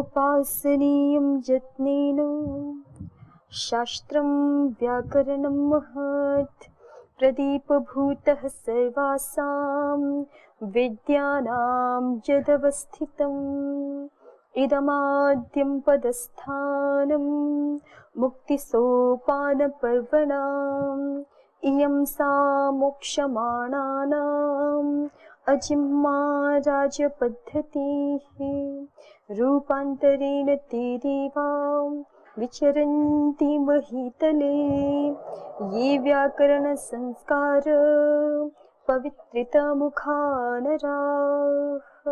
उपासनीयं यत्नेन शास्त्रं व्याकरणं महत् प्रदीपभूतः सर्वासां विद्यानां यदवस्थितम् इदमाद्यं पदस्थानं मुक्तिसोपानपर्वणाम् इयं सा मोक्षमाणानाम् अजिह्मा राजपद्धतिः रूपान्तरेण ते देवा विचरन्ति महीतले ये व्याकरणसंस्कार पवित्रितमुखा नराः।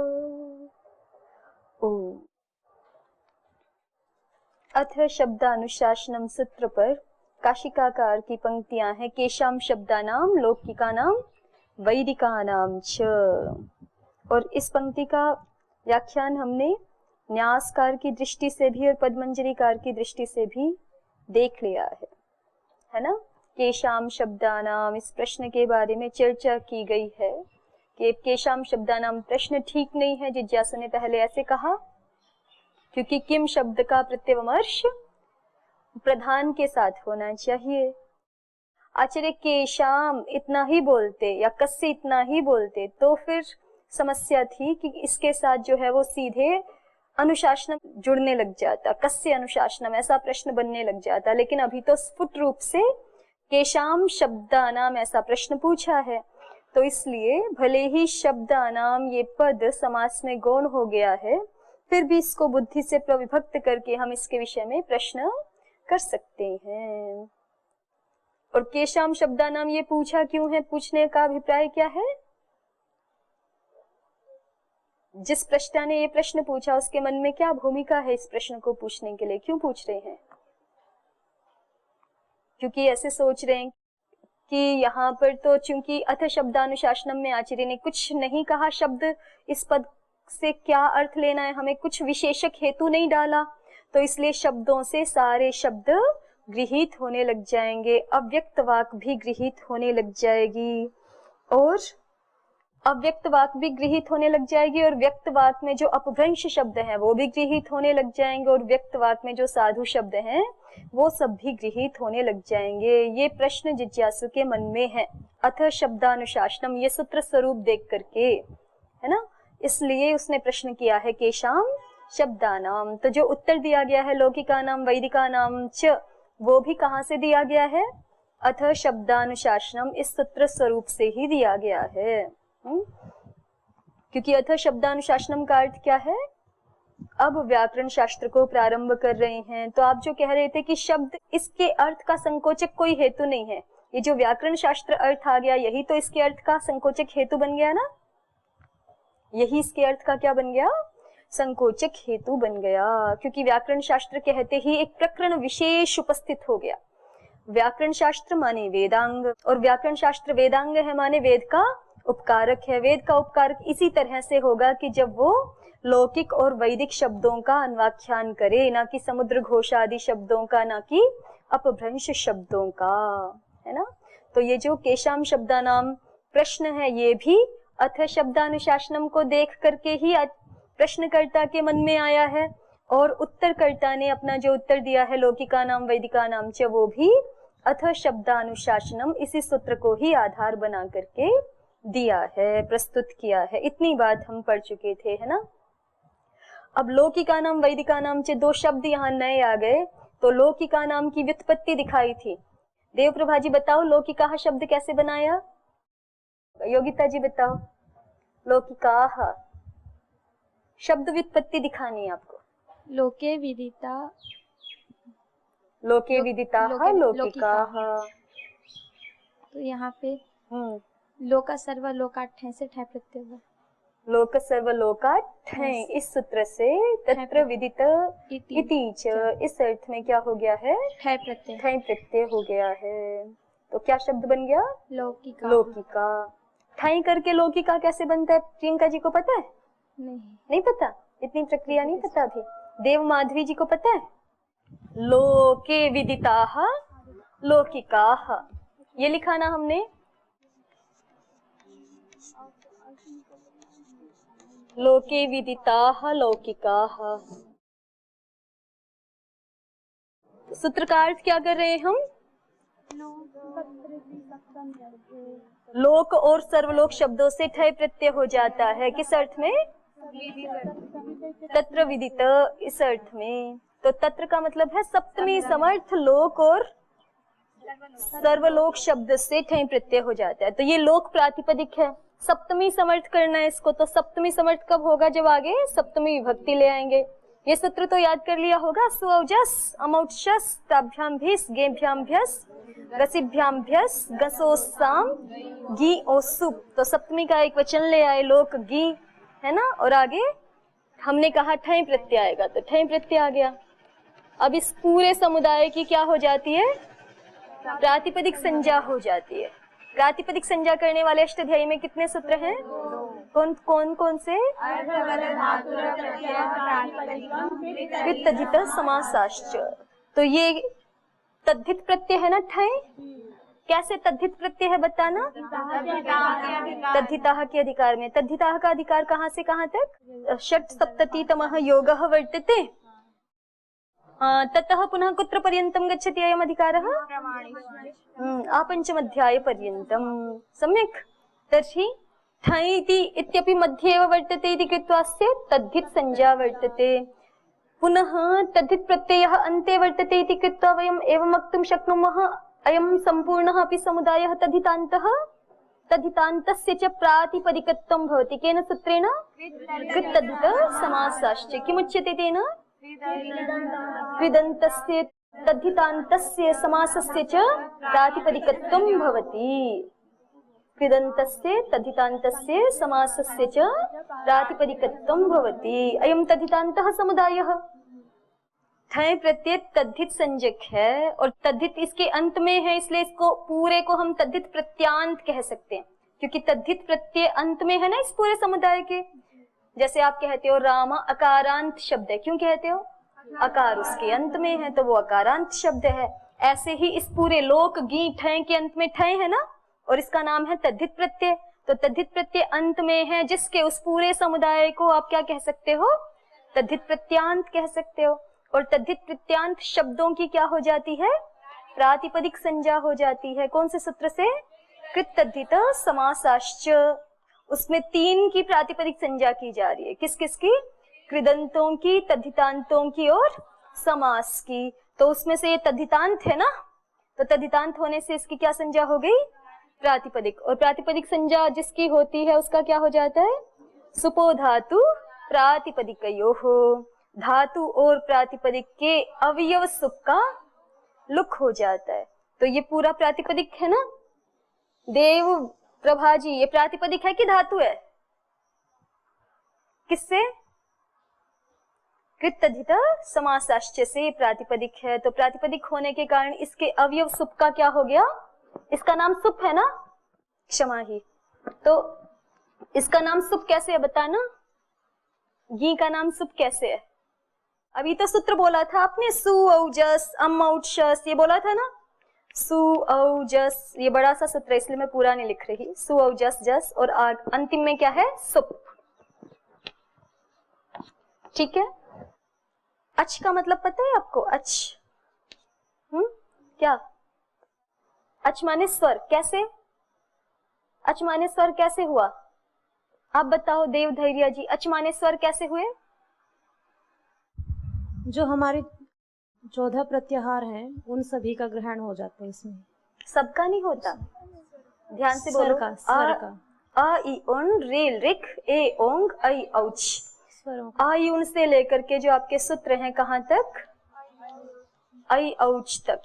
ओम। अथ शब्दानुशासनम सूत्र पर काशिकाकार की पंक्तियां हैं। केशाम शब्दानाम लौकिकानाम वैदिकानाम च। और इस पंक्ति का व्याख्यान हमने न्यासकार की दृष्टि से भी और पदमंजरीकार की दृष्टि से भी देख लिया है ना। केशाम शब्दानाम, इस प्रश्न के बारे में चर्चा की गई है कि केशाम शब्दानाम प्रश्न ठीक नहीं है। जिज्ञासु ने पहले ऐसे कहा क्योंकि किम शब्द का प्रत्यवमर्श प्रधान के साथ होना चाहिए। आचार्य केशाम इतना ही बोलते या कस्य इतना ही बोलते तो फिर समस्या थी कि इसके साथ जो है वो सीधे अनुशासनम जुड़ने लग जाता, कस्य अनुशासनम ऐसा प्रश्न बनने लग जाता। लेकिन अभी तो स्फुट रूप से केशाम शब्दानाम ऐसा प्रश्न पूछा है, तो इसलिए भले ही शब्दानाम ये पद समास में गौण हो गया है, फिर भी इसको बुद्धि से प्रविभक्त करके हम इसके विषय में प्रश्न कर सकते हैं। और केशाम शब्दानाम ये पूछा क्यों है, पूछने का अभिप्राय क्या है? जिस प्रश्ता ने ये प्रश्न पूछा उसके मन में क्या भूमिका है इस प्रश्न को पूछने के लिए, क्यों पूछ रहे हैं? क्योंकि ऐसे सोच रहे हैं कि यहाँ पर तो चूंकि अथ शब्दानुशासनम में आचार्य ने कुछ नहीं कहा, शब्द इस पद से क्या अर्थ लेना है, हमें कुछ विशेषक हेतु नहीं डाला, तो इसलिए शब्दों से सारे शब्द गृहीत होने लग जाएंगे, अव्यक्त वाक भी गृहीत होने लग जाएगी और अव्यक्त वाक भी गृहीत होने लग जाएगी और व्यक्त वाक में जो अपभ्रंश शब्द हैं वो भी गृहीत होने लग जाएंगे और व्यक्त वाक में जो साधु शब्द हैं वो सब भी गृहीत होने लग जाएंगे। ये प्रश्न जिज्ञासु के मन में है अथ शब्दानुशासनम, ये सूत्र स्वरूप देख करके, है ना। इसलिए उसने प्रश्न किया है केशाम शब्दानाम। तो जो उत्तर दिया गया है लौकिकानाम वैदिकानाम च, वो भी कहाँ से दिया गया है? अथ शब्दानुशासनम इस सूत्र स्वरूप से ही दिया गया है। क्योंकि अथ शब्दानुशासनम का अर्थ क्या है? अब व्याकरण शास्त्र को प्रारंभ कर रहे हैं, तो आप जो कह रहे थे कि शब्द इसके अर्थ का संकोचक कोई हेतु नहीं है, ये जो व्याकरण शास्त्र अर्थ आ गया यही तो इसके अर्थ का संकोचक हेतु बन गया ना, यही इसके अर्थ का क्या बन गया? संकोचक हेतु बन गया। क्योंकि व्याकरण शास्त्र कहते ही एक प्रकरण विशेष उपस्थित हो गया। व्याकरण शास्त्र माने वेदांग, और व्याकरण शास्त्र वेदांग है माने वेद का उपकारक है। वेद का उपकारक इसी तरह से होगा कि जब वो लौकिक और वैदिक शब्दों का अन्वाख्यान करे, ना कि समुद्र घोष आदि शब्दों का, ना कि अपभ्रंश शब्दों का, है ना। तो ये जो केशाम शब्दानाम प्रश्न है ये भी अथ शब्दानुशासनम को देख करके ही प्रश्नकर्ता के मन में आया है, और उत्तरकर्ता ने अपना जो उत्तर दिया है लौकिकानाम वैदिकानाम च, वो भी अथ शब्दानुशासनम इसी सूत्र को ही आधार बना करके दिया है, प्रस्तुत किया है। इतनी बात हम पढ़ चुके थे, है ना। अब लौकिकानाम वैदिकानाम च दो शब्द यहाँ नए आ गए, तो लौकिकानाम की व्युत्पत्ति दिखाई थी। देवप्रभा जी बताओ लौकिकाह शब्द कैसे बनाया? योगिता जी बताओ। लौकिकाह शब्द व्युत्पत्ति दिखानी है आपको। लोके विदिता, लोके विदिता लौकिकाः। तो यहाँ पे लोका सर्व लोकाठ से ठय प्रत्यय हुआ। लोक सर्व लोकाठ ठय, इस सूत्र से तत्र विदित इति च, इस अर्थ में क्या हो गया है? ठय प्रत्यय हो गया है। तो क्या शब्द बन गया? लौकिका। लौकिका। ठय करके लौकिका कैसे बनता है? प्रियंका जी को पता है? नहीं पता, इतनी प्रक्रिया नहीं पता अभी। देव माधवी जी को पता है? लोके विदिताः लौकिकाः, ये लिखा ना हमने। लोके विदिताः लौकिकाः। सूत्र का अर्थ क्या कर रहे हैं हम? लोक और सर्वलोक शब्दों से ठय प्रत्यय हो जाता है, किस अर्थ में? तत्र विदित, इस अर्थ में। तो तत्र का मतलब है सप्तमी समर्थ, लोक और सर्वलोक शब्द से ठय प्रत्यय हो जाता है। तो ये लोक प्रातिपदिक है, सप्तमी समर्थ करना है इसको। तो सप्तमी समर्थ कब होगा? जब आगे सप्तमी विभक्ति ले आएंगे। ये सूत्र तो याद कर लिया होगा। सुऔजस अमौचस ताभ्याम भिस गेभ्याम भ्यस गसिभ्याम भ्यस गसोसाम गी ओसुप। तो सप्तमी का एक वचन ले आए लोक गी, है ना, और आगे हमने कहा ठय प्रत्यय आएगा, तो ठय प्रत्यय आ गया। अब इस पूरे समुदाय की क्या हो जाती है? प्रातिपदिक संज्ञा हो जाती है। प्रातिपदिक संज्ञा करने वाले अष्टाध्यायी में कितने सूत्र हैं? कौन से? तद्धित समासाश्च। तो ये तद्धित प्रत्यय है ना ठय। कैसे तद्धित प्रत्यय है बताना? तद्धिताः के अधिकार में। तद्धिताः का अधिकार कहाँ से कहाँ तक? षट् सप्ततितमः योगः वर्तते, ततः पुनः कुत्र पर्यन्तं गच्छति अयम् अधिकारः? आपञ्चमध्याय पर्यन्तं। सम्यक्। तर्हि ठञ् इति इत्यपि मध्ये एव वर्तते इति कृत्वास्य तद्धित संज्ञा वर्तते। पुनः तद्धित प्रत्ययः अन्ते वर्तते इति कृत्वा वयम् एवं वक्तुं शक्नुमः अयं सम्पूर्णः अपि समुदायः तद्धितान्तः, तद्धितान्तस्य च प्रातिपदिकत्वं भवति। केन सूत्रेण? कृत्तद्धित समासाश्च। किमुच्यते तेन? कृदन्तस्य तद्धितान्तस्य समासस्य च प्रातिपदिकत्वं भवति। कृदन्तस्य तद्धितान्तस्य समासस्य च प्रातिपदिकत्वं भवति। अयं तद्धितान्तः समुदायः। ठय प्रत्यय तद्धित संज्ञक है और तद्धित इसके अंत में है, इसलिए इसको पूरे को हम तद्धित प्रत्यांत कह सकते हैं, क्योंकि तद्धित प्रत्यय अंत में है ना इस पूरे समुदाय के। जैसे आप कहते हो राम अकारांत शब्द है, क्यों कहते हो? अकार उसके अंत में है तो वो अकारांत शब्द है। ऐसे ही इस पूरे लोक गी ठय के अंत में ठय है ना, और इसका नाम है तद्धित प्रत्यय। तो तद्धित प्रत्यय अंत में है जिसके उस पूरे समुदाय को आप क्या कह सकते हो? तद्धित प्रत्यांत कह सकते हो। और तद्धित प्रत्यांत शब्दों की क्या हो जाती है? प्रातिपदिक संज्ञा हो जाती है। कौन से सूत्र से? कृत्तद्धित समासाश्च। उसमें 3 की प्रातिपदिक संज्ञा की जा रही है। किस किस की? कृदंतों की, तद्धितांतों की और समास की। तो उसमें से ये तद्धितांत है ना, तो तद्धितांत होने से इसकी क्या संज्ञा हो गई? प्रातिपदिक। और प्रातिपदिक संज्ञा जिसकी होती है उसका क्या हो जाता है? सुपो धातु प्रातिपदिकयोः। धातु और प्रातिपदिक के अवयव सुप का लुक हो जाता है। तो ये पूरा प्रातिपदिक है ना। देव प्रभा जी, ये प्रातिपदिक है कि धातु है? किससे? कृत्तद्धित समासाश्च से प्रातिपदिक है। तो प्रातिपदिक होने के कारण इसके अवयव सुप का क्या हो गया? इसका नाम सुप है ना, क्षमा ही। तो इसका नाम सुप कैसे है बताना? गी का नाम सुप कैसे है? अभी तो सूत्र बोला था आपने, सुऔजस अमौचस, ये बोला था ना। सुऔजस, ये बड़ा सा सूत्र है इसलिए मैं पूरा नहीं लिख रही। सुऔजस जस, और अंतिम में क्या है? सुप। ठीक है। अच का मतलब पता है आपको? अच क्या? अच माने स्वर। कैसे? अच माने स्वर कैसे हुआ? आप बताओ देव धैर्य जी, अच माने स्वर कैसे हुए? जो हमारे 14 प्रत्याहार हैं उन सभी का ग्रहण हो जाता है इसमें। सबका नहीं होता, ध्यान से बोलो। स्वर का अ इ उन रेल रिक ए ओंग ऐ औच, स्वरों आ यून से लेकर के जो आपके सूत्र हैं कहाँ तक? ऐ औच तक।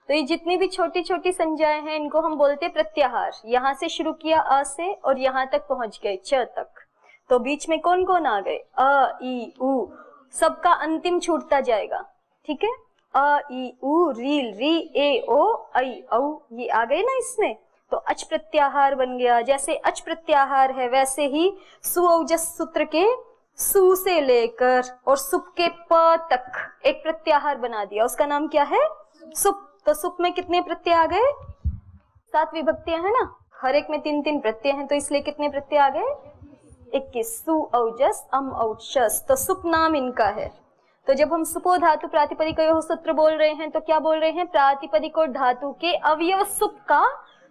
तो ये जितनी भी छोटी छोटी संज्ञाएं हैं इनको हम बोलते प्रत्याहार। यहाँ से शुरू किया अ से और यहाँ तक पहुंच गए च तक। तो बीच में कौन कौन आ गए? अ ई उ, सबका अंतिम छूटता जाएगा। ठीक है। अ ई उ रील री ए ओ ऐ औ, ये आ गए ना इसमें। तो अच प्रत्याहार बन गया। जैसे अच प्रत्याहार है वैसे ही सुऔजस सूत्र के सु से लेकर और सुप के प तक एक प्रत्याहार बना दिया, उसका नाम क्या है? सुप। तो सुप में कितने प्रत्यय आ गए? 7 विभक्तियां है ना, हर एक में 3-3 प्रत्यय हैं, तो इसलिए कितने प्रत्यय आ गए? 21। सु औजस अम औचस, तो सुप नाम इनका है। तो जब हम सुपो धातु प्रातिपदिकयोः सूत्र बोल रहे हैं तो क्या बोल रहे हैं, प्रातिपदिक और धातु के अवयव सुप का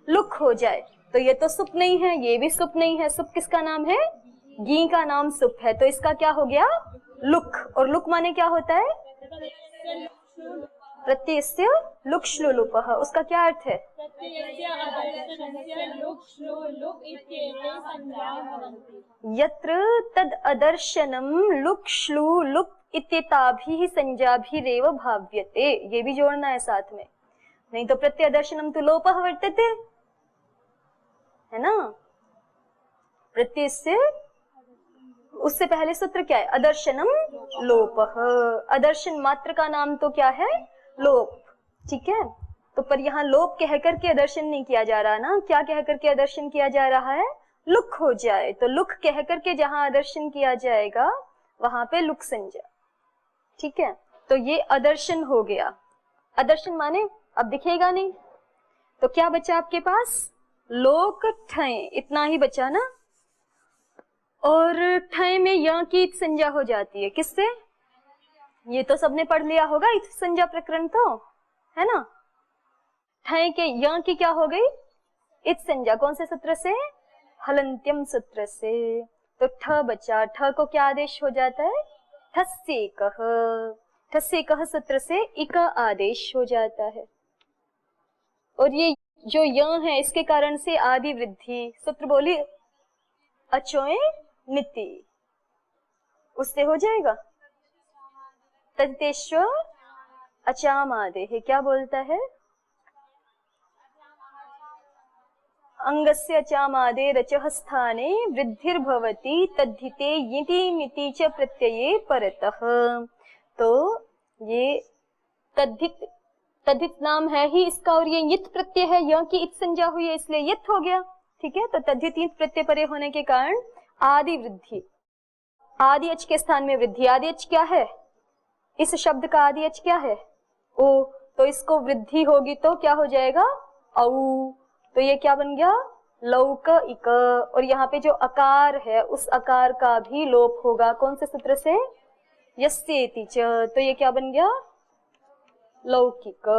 लुक हो जाए। तो ये तो सुप नहीं है, ये भी सुप नहीं है, सुप किसका नाम है, गी का नाम सुप है, तो इसका क्या हो गया, लुक। और लुक माने क्या होता है, प्रत्ययस्य लुक श्लु लुपः, उसका क्या अर्थ है, यत्र तद अदर्शनम लुक श्लु लुप इत्येताभिः संज्ञाभिरेव भाव्यते, ये भी जोड़ना है साथ में, नहीं तो प्रत्यय दर्शनम तो लोपः वर्तते, है ना, प्रत्यय से उससे पहले सूत्र क्या है, अदर्शनम लोपः, अदर्शन मात्र का नाम तो क्या है, लोप, ठीक है। तो पर यहाँ लोप कह करके अदर्शन नहीं किया जा रहा ना, क्या कह करके अदर्शन किया जा रहा है, लुक हो जाए, तो लुक कह करके जहां अदर्शन किया जाएगा वहां पे लुक संज्ञा, ठीक है। तो ये अदर्शन हो गया, अदर्शन माने अब दिखेगा नहीं, तो क्या बचा आपके पास, लोक ठय, इतना ही बचा ना, और ठय में य की इत संज्ञा हो जाती है, किससे, ये तो सबने पढ़ लिया होगा इत संज्ञा प्रकरण तो, है ना, ठय के य की क्या हो गई, इत संज्ञा, कौन से सूत्र से, हलंत्यम सूत्र से, तो ठ बचा, ठ को क्या आदेश हो जाता है, ठस्येकः, ठस्येकः सूत्र से इक आदेश हो जाता है, और ये जो य है इसके कारण से आदि वृद्धि, सूत्र बोली अचोय निति, उससे हो जाएगा, तद्देश्व अचामादे है, क्या बोलता है, अंगस्य अचामादे रचः स्थाने वृद्धिर्भवति तद्धिते यिति मिति च प्रत्यये परतः, तो ये तद्धित, तद्धित नाम है ही इसका, और ये यित प्रत्यय है, य की इत संज्ञा हुई है इसलिए यित हो गया, ठीक है। तो तद्धित यित प्रत्यय परे होने के कारण आदि वृद्धि, आदि अच के स्थान में वृद्धि, आदि अच क्या है, इस शब्द का आदि अच क्या है, ओ, तो इसको वृद्धि होगी तो क्या हो जाएगा, औ, तो ये क्या बन गया, लौक इक, और यहाँ पे जो अकार है उस अकार का भी लोप होगा, कौन से सूत्र से, यस्येति च, तो ये क्या बन गया, लौकिक।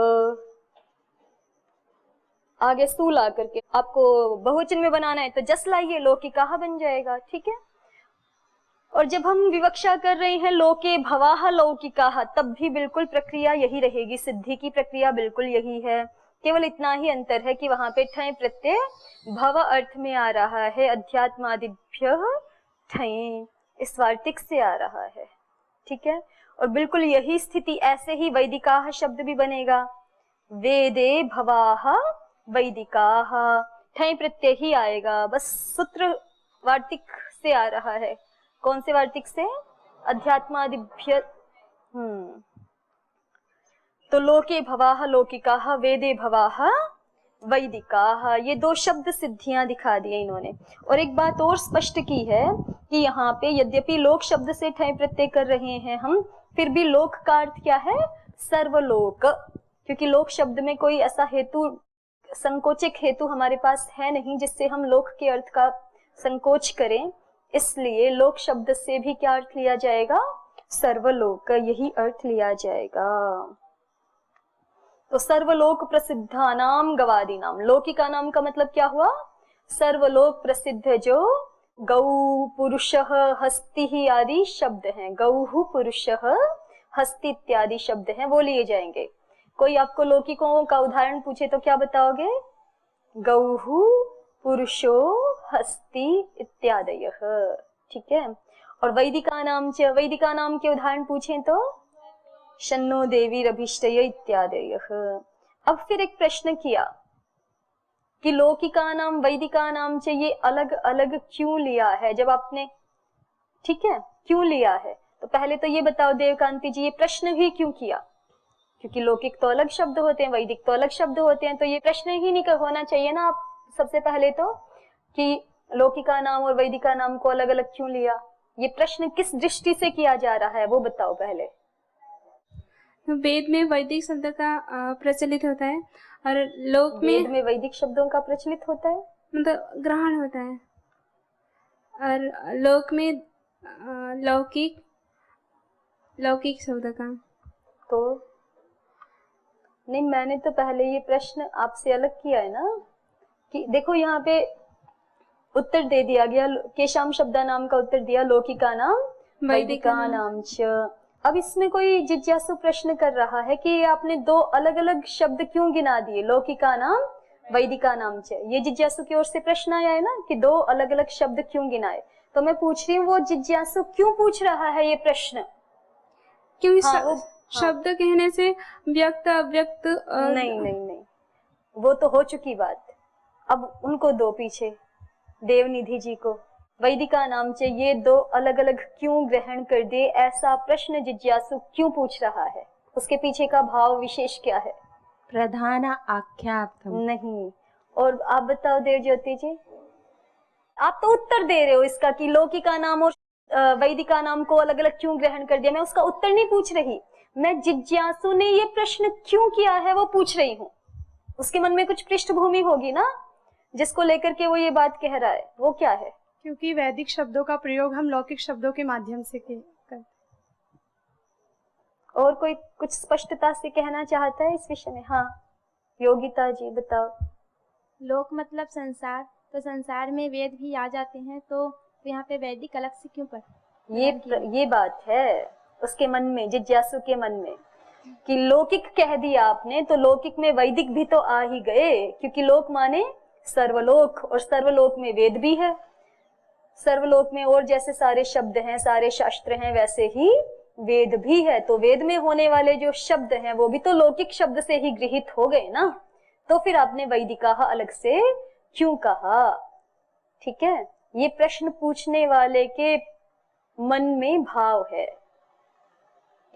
आगे स्तू ला करके आपको बहुवचन में बनाना है तो जस लाइए, लौकिकाः बन जाएगा, ठीक है। और जब हम विवक्षा कर रहे हैं लोके भवाः लौकिकाः, तब भी बिल्कुल प्रक्रिया यही रहेगी, सिद्धि की प्रक्रिया बिल्कुल यही है, केवल इतना ही अंतर है कि वहां पे ठय प्रत्यय भव अर्थ में आ रहा है, अध्यात्मादिभ्यः ठय इस वार्तिक से आ रहा है, ठीक है। और बिल्कुल यही स्थिति ऐसे ही वैदिकाः शब्द भी बनेगा, वेदे भवाः वैदिकाः, ठय प्रत्यय ही आएगा, बस सूत्र वार्तिक से आ रहा है, कौन से वार्तिक से, अध्यात्मादिभ्य, तो लोके भवाः लौकिकाः, वेदे भवाः वैदिकाः, ये दो शब्द सिद्धियां दिखा दिए इन्होंने। और एक बात और स्पष्ट की है कि यहाँ पे यद्यपि लोक शब्द से ठय प्रत्यय कर रहे हैं हम, फिर भी लोक का अर्थ क्या है, सर्वलोक, क्योंकि लोक शब्द में कोई ऐसा हेतु, संकोचक हेतु हमारे पास है नहीं जिससे हम लोक के अर्थ का संकोच करें, इसलिए लोक शब्द से भी क्या अर्थ लिया जाएगा, सर्वलोक, यही अर्थ लिया जाएगा। तो सर्वलोक प्रसिद्धानाम गवादीनाम, लौकिका नाम का मतलब क्या हुआ, सर्वलोक प्रसिद्ध जो गौ पुरुषः हस्ति आदि शब्द हैं, गौः पुरुषः हस्ति इत्यादि शब्द हैं, वो लिए जाएंगे। कोई आपको लौकिकों का उदाहरण पूछे तो क्या बताओगे, गौः पुरुषो हस्ति इत्यादयः, ठीक है। और वैदिका नाम के उदाहरण पूछें तो शन्नो देवीरभिष्टय इत्यादयः। अब फिर एक प्रश्न किया कि लौकिका नाम वैदिका नाम च ये अलग अलग क्यों लिया है, जब आपने, ठीक है, क्यों लिया है, तो पहले तो ये बताओ देवकांति जी, ये प्रश्न ही क्यों किया, क्योंकि लौकिक तो अलग शब्द होते हैं, वैदिक तो अलग शब्द होते हैं, तो ये प्रश्न ही नहीं होना चाहिए ना आप सबसे पहले तो, कि लौकिका नाम और वैदिका नाम को अलग अलग क्यों लिया, ये प्रश्न किस दृष्टि से किया जा रहा है वो बताओ पहले। वेद में वैदिक शब्द का प्रचलित होता है, और लोक में वैदिक शब्दों का प्रचलित होता है, मतलब ग्रहण होता है, और लोक में लौकिक, लौकिक शब्द का। तो नहीं, मैंने तो पहले ये प्रश्न आपसे अलग किया है ना, कि देखो यहाँ पे उत्तर दे दिया गया, केशाम शब्दा नाम का उत्तर दिया, लौकिका नाम वैदिका नाम च। अब इसमें कोई जिज्ञासु प्रश्न कर रहा है कि आपने दो अलग अलग शब्द क्यों गिना दिए, लौकिका नाम वैदिका नाम च। ये जिज्ञासु की ओर से प्रश्न आया है ना कि दो अलग अलग शब्द क्यों गिनाए। तो मैं पूछ रही हूँ वो जिज्ञासु क्यों पूछ रहा है ये प्रश्न? क्योंकि शब्द कहने से व्यक्त अव्यक्त नहीं नहीं नहीं, वो तो हो चुकी बात। अब उनको दो पीछे, देवनिधि जी को वैदिका नाम से ये दो अलग अलग क्यों ग्रहण कर दिए, ऐसा प्रश्न जिज्ञासु क्यों पूछ रहा है? उसके पीछे का भाव विशेष क्या है? प्रधान आख्यार्थम। नहीं। और आप बताओ देवज्योति जी, आप तो उत्तर दे रहे हो इसका कि लौकिका नाम और वैदिका नाम को अलग अलग क्यों ग्रहण कर दिया। मैं उसका उत्तर नहीं पूछ रही, मैं जिज्ञासु ने ये प्रश्न क्यों किया है वो पूछ रही हूँ। उसके मन में कुछ पृष्ठभूमि होगी ना जिसको लेकर के वो ये बात कह रहा है, वो क्या है? क्योंकि वैदिक शब्दों का प्रयोग हम लौकिक शब्दों के माध्यम से करते। और कोई कुछ स्पष्टता से कहना चाहता है इस विषय में? हाँ योगिता जी बताओ। लोक मतलब संसार, तो संसार में वेद भी आ जाते हैं, तो यहाँ पे वैदिक अलग से क्यों पर? ये बात है उसके मन में, जिज्ञासु के मन में, कि लौकिक कह दिया आपने तो लौकिक में वैदिक भी तो आ ही गए, क्योंकि लोक माने सर्वलोक, और सर्वलोक में वेद भी है। सर्वलोक में और जैसे सारे शब्द हैं, सारे शास्त्र हैं, वैसे ही वेद भी है। तो वेद में होने वाले जो शब्द हैं वो भी तो लौकिक शब्द से ही गृहीत हो गए ना। तो फिर आपने वैदिका अलग से क्यों कहा? ठीक है, ये प्रश्न पूछने वाले के मन में भाव है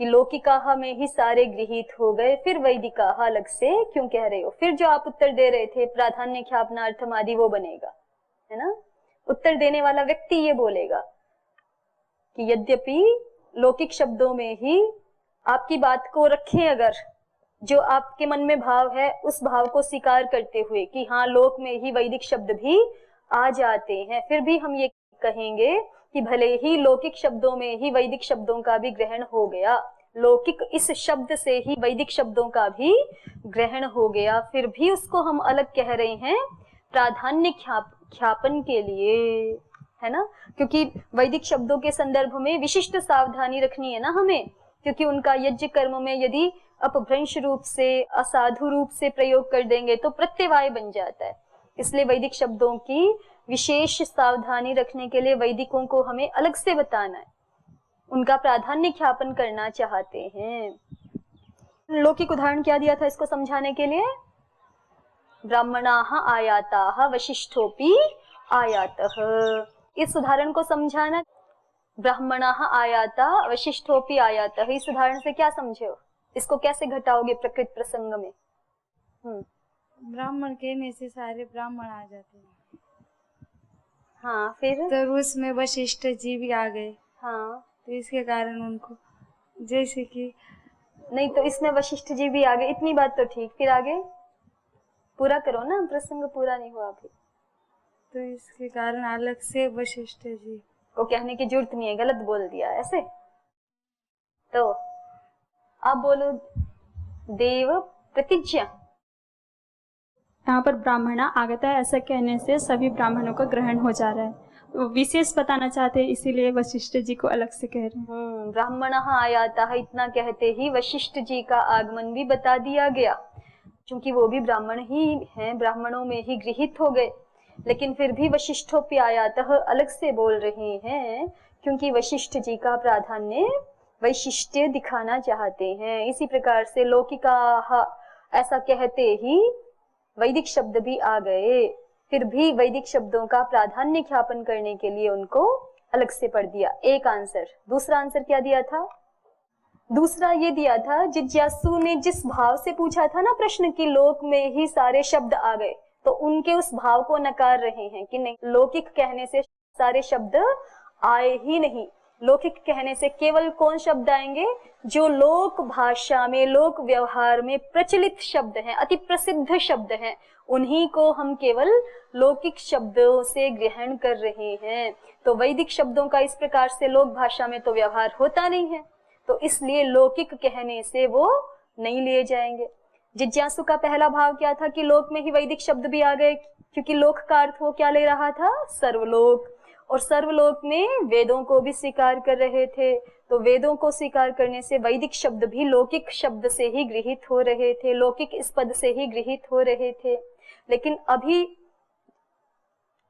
कि लौकिका में ही सारे गृहीत हो गए, फिर वैदिका अलग से क्यों कह रहे हो? फिर जो आप उत्तर दे रहे थे प्राधान्य ख्यापनार्थम आदि वो बनेगा, है ना। उत्तर देने वाला व्यक्ति ये बोलेगा कि यद्यपि लौकिक शब्दों में ही आपकी बात को रखें, अगर जो आपके मन में भाव है उस भाव को स्वीकार करते हुए कि हाँ लोक में ही वैदिक शब्द भी आ जाते हैं, फिर भी हम ये कहेंगे कि भले ही लौकिक शब्दों में ही वैदिक शब्दों का भी ग्रहण हो गया, लौकिक इस शब्द से ही वैदिक शब्दों का भी ग्रहण हो गया, फिर भी उसको हम अलग कह रहे हैं प्राधान्य ख्यापन के लिए, है ना। क्योंकि वैदिक शब्दों के संदर्भ में विशिष्ट सावधानी रखनी है ना हमें, क्योंकि उनका यज्ञ कर्म में यदि अपभ्रंश रूप से, असाधु रूप से प्रयोग कर देंगे तो प्रत्यवाय बन जाता है। इसलिए वैदिक शब्दों की विशेष सावधानी रखने के लिए वैदिकों को हमें अलग से बताना है, उनका प्राधान्य ख्यापन करना चाहते हैं। लौकिक उदाहरण क्या दिया था इसको समझाने के लिए? ब्राह्मणाः आयाताः वशिष्ठोपि आयातः। इस उदाहरण को समझाना, ब्राह्मणाः आयाता वशिष्ठोपि आयातः, इस उदाहरण से क्या समझे हो? इसको कैसे घटाओगे प्रकृत प्रसंग में? ब्राह्मण कहने से सारे ब्राह्मण आ जाते हैं। हाँ फिर तो रूस में वशिष्ठ जी भी आ गए। हाँ तो इसके कारण उनको, जैसे कि नहीं, तो इसमें वशिष्ठ जी भी आ गए, इतनी बात तो ठीक, फिर आगे पूरा करो ना, प्रसंग पूरा नहीं हुआ अभी। तो इसके कारण अलग से वशिष्ठ जी को कहने की जरूरत नहीं है, गलत बोल दिया ऐसे। तो आप बोलो देव प्रतिज्ञा। यहाँ पर ब्राह्मणा आगता है ऐसा कहने से सभी ब्राह्मणों का ग्रहण हो जा रहा है, तो विशेष बताना चाहते हैं इसीलिए वशिष्ठ जी को अलग से कह रहे हैं। ब्राह्मणः आयाता है, इतना कहते ही वशिष्ठ जी का आगमन भी बता दिया गया, क्योंकि वो भी ब्राह्मण ही हैं, ब्राह्मणों में ही गृहीत हो गए। लेकिन फिर भी वशिष्ठोपि आयातः अलग से बोल रहे हैं, क्योंकि वशिष्ठ जी का प्राधान्य वैशिष्ट्य दिखाना चाहते हैं। इसी प्रकार से लौकिका ऐसा कहते ही वैदिक शब्द भी आ गए, फिर भी वैदिक शब्दों का प्राधान्य ख्यापन करने के लिए उनको अलग से पढ़ दिया। एक आंसर। दूसरा आंसर क्या दिया था? दूसरा ये दिया था, जिज्ञासु ने जिस भाव से पूछा था ना प्रश्न कि लोक में ही सारे शब्द आ गए, तो उनके उस भाव को नकार रहे हैं कि नहीं, लौकिक कहने से सारे शब्द आए ही नहीं। लौकिक कहने से केवल कौन शब्द आएंगे? जो लोक भाषा में, लोक व्यवहार में प्रचलित शब्द हैं, अति प्रसिद्ध शब्द हैं, उन्हीं को हम केवल लौकिक शब्दों से ग्रहण कर रहे हैं। तो वैदिक शब्दों का इस प्रकार से लोक भाषा में तो व्यवहार होता नहीं है, तो इसलिए लौकिक कहने से वो नहीं लिए जाएंगे। जिज्ञासु का पहला भाव क्या था कि लोक में ही वैदिक शब्द भी आ गए, क्योंकि लोक का अर्थ वो क्या ले रहा था, सर्वलोक, और सर्वलोक में वेदों को भी स्वीकार कर रहे थे, तो वेदों को स्वीकार करने से वैदिक शब्द भी लौकिक शब्द से ही गृहीत हो रहे थे, लौकिक इस पद से ही गृहीत हो रहे थे। लेकिन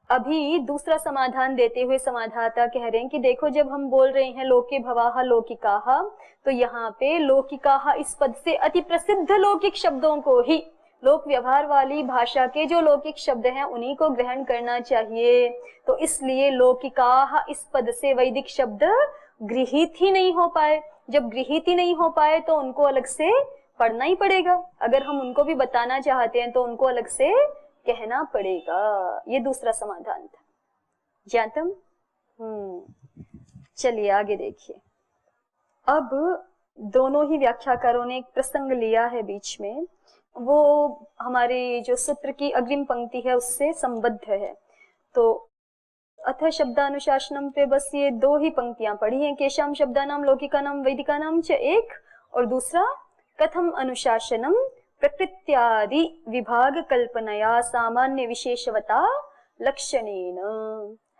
अभी दूसरा समाधान देते हुए समाधाता कह रहे हैं कि देखो, जब हम बोल रहे हैं लोके भवाः लौकिकाः, तो यहाँ पे लौकिकाः इस पद से अति प्रसिद्ध लौकिक शब्दों को ही, लोक व्यवहार वाली भाषा के जो लौकिक शब्द हैं उन्हीं को ग्रहण करना चाहिए। तो इसलिए लौकिकाः इस पद से वैदिक शब्द गृहीत ही नहीं हो पाए। जब गृहीत ही नहीं हो पाए तो उनको अलग से पढ़ना ही पड़ेगा। अगर हम उनको भी बताना चाहते हैं तो उनको अलग से कहना पड़ेगा। ये दूसरा समाधान था। ज्ञातम? चलिए आगे देखिए। अब दोनों ही व्याख्याकारों ने एक प्रसंग लिया है बीच में, वो हमारे जो सूत्र की अग्रिम पंक्ति है उससे संबद्ध है। तो अथ शब्दानुशासनम पे बस ये दो ही पंक्तियां पढ़ी हैं, केशाम शब्दानाम लौकिकानाम वैदिकानाम च एक, और दूसरा कथम अनुशासनम प्रकृत्यादि विभाग कल्पनया सामान्य विशेषवता लक्षणेन,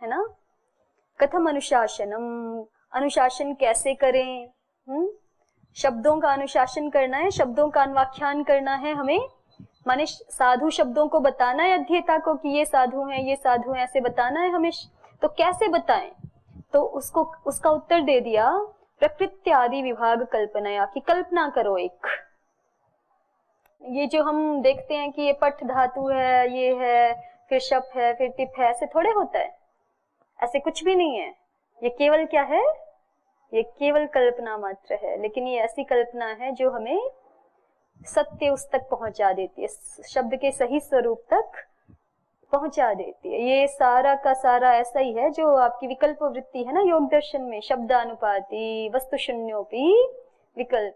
है ना। कथम अनुशासनम, अनुशासन कैसे करें, शब्दों का अनुशासन करना है, शब्दों का अनुव्याख्यान करना है हमें, माने साधु शब्दों को बताना है अध्येता को कि ये साधु हैं, ये साधु हैं, ऐसे बताना है हमें। तो कैसे बताएं? तो उसका उत्तर दे दिया प्रकृत्यादि विभाग कल्पनया, की कल्पना करो एक। ये जो हम देखते हैं कि ये पठ धातु है, ये है, फिर शप है, फिर टिप है, ऐसे थोड़े होता है, ऐसे कुछ भी नहीं है। ये केवल क्या है, ये केवल कल्पना मात्र है। लेकिन ये ऐसी कल्पना है जो हमें सत्य उस तक पहुंचा देती है, शब्द के सही स्वरूप तक पहुंचा देती है। ये सारा का सारा ऐसा ही है जो आपकी विकल्प वृत्ति है ना योग दर्शन में, शब्दानुपाती वस्तु शून्योपि विकल्प।